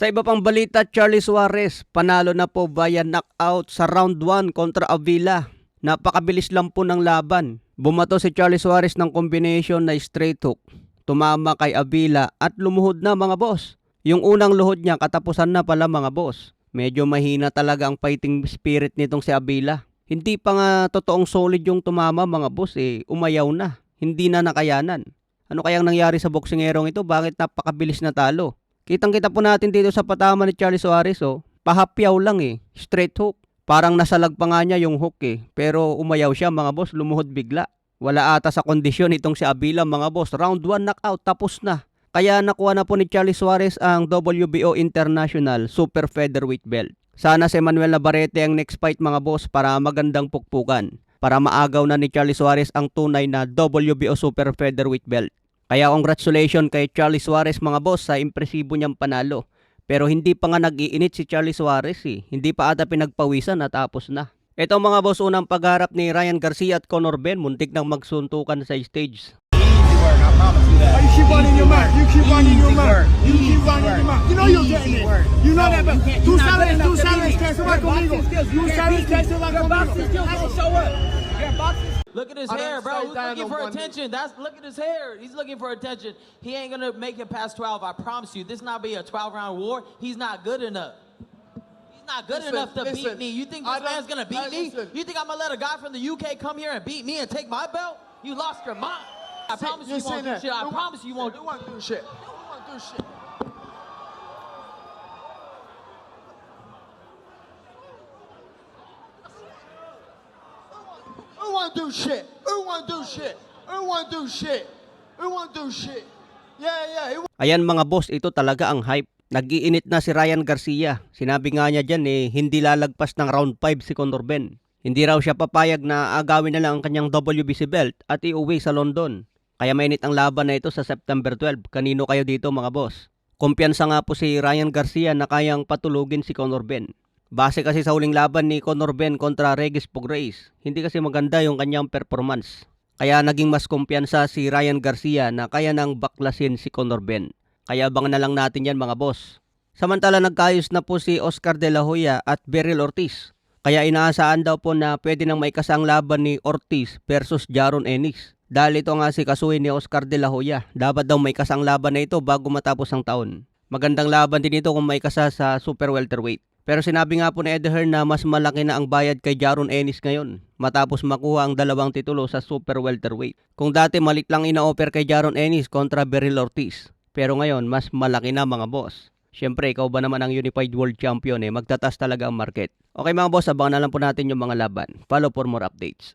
Sa iba pang balita, Charlie Suarez panalo na po via knockout sa round 1 kontra Avila. Napakabilis lang po ng laban. Bumato si Charlie Suarez ng combination na straight hook. Tumama kay Avila at lumuhod na mga boss. Yung unang luhod niya katapusan na pala mga boss. Medyo mahina talaga ang fighting spirit nitong si Avila. Hindi pa nga totoong solid yung tumama mga boss umayaw na. Hindi na nakayanan. Ano kayang nangyari sa boksingerong ito? Bakit napakabilis na talo? Kitang-kita po natin dito sa patama ni Charlie Suarez pahapyaw lang straight hook. Parang nasalag pa nga niya yung hook pero umayaw siya mga boss, lumuhod bigla. Wala ata sa kondisyon itong si Avila mga boss. Round 1 knockout, tapos na. Kaya nakuha na po ni Charlie Suarez ang WBO International Super Featherweight Belt. Sana si Manuel Navarrete ang next fight mga boss para magandang pukpukan. Para maagaw na ni Charlie Suarez ang tunay na WBO Super Featherweight Belt. Kaya congratulations kay Charlie Suarez mga boss sa impresibo niyang panalo. Pero hindi pa nga nag-iinit si Charlie Suarez Hindi pa ata pinagpawisan at tapos na. Ito mga boss, unang pagharap ni Ryan Garcia at Conor Ben, muntik nang magsuntukan sa stage. Easy work, I promise you that. You keep running your mouth. You keep running your mouth. You Easy keep running your work. mouth. You know you're getting it. You know that, but You're not good enough to beat me. can't survive Your boxing conmigo. skills, you Two can't challenge beat can't me. survive Your boxing conmigo. skills don't show up. Your boxing. Look at his I hair, don't bro. say He's that looking no for one attention. Look at his hair. He's looking for attention. He ain't gonna make it past 12. I promise you. This not be a 12-round war. He's not good enough. He's not good Listen, enough to listen. beat me. You think I this man's don't- gonna beat me? listen. You think I'm gonna let a guy from the UK come here and beat me and take my belt? You lost your mind. I promise you won't do shit. I promise you won't. You won't do shit. You won't do shit. Who won't do shit? Who won't do shit? Who won't do shit? Who won't do shit? Yeah. Ayan mga boss, ito talaga ang hype. Nag-iinit na si Ryan Garcia. Sinabi nga niya dyan hindi lalagpas ng round 5 si Conor Ben. Hindi raw siya papayag na agawin na lang ang kanyang WBC belt at iuwi sa London. Kaya mainit ang laban na ito sa September 12. Kanino kayo dito mga boss? Kumpiyansa nga po si Ryan Garcia na kayang patulugin si Conor Ben. Base kasi sa huling laban ni Conor Ben kontra Regis Prograis, hindi kasi maganda yung kanyang performance. Kaya naging mas kumpiyansa si Ryan Garcia na kaya nang baklasin si Conor Ben. Kaya abangan na lang natin yan mga boss. Samantala nagkayos na po si Oscar De La Hoya at Beryl Ortiz. Kaya inaasahan daw po na pwede nang maikasang laban ni Ortiz versus Jaron Ennis. Dahil ito nga si kasuhin ni Oscar De La Hoya. Dapat daw may kasang laban na ito bago matapos ang taon. Magandang laban din ito kung may kasa sa super welterweight. Pero sinabi nga po ni Eddie Hearn na mas malaki na ang bayad kay Jaron Ennis ngayon matapos makuha ang 2 titulo sa super welterweight. Kung dati malit lang ina-offer kay Jaron Ennis kontra Beryl Ortiz. Pero ngayon mas malaki na mga boss. Siyempre ikaw ba naman ang Unified World Champion magtatas talaga ang market. Okay mga boss, abangan na lang po natin yung mga laban. Follow for more updates.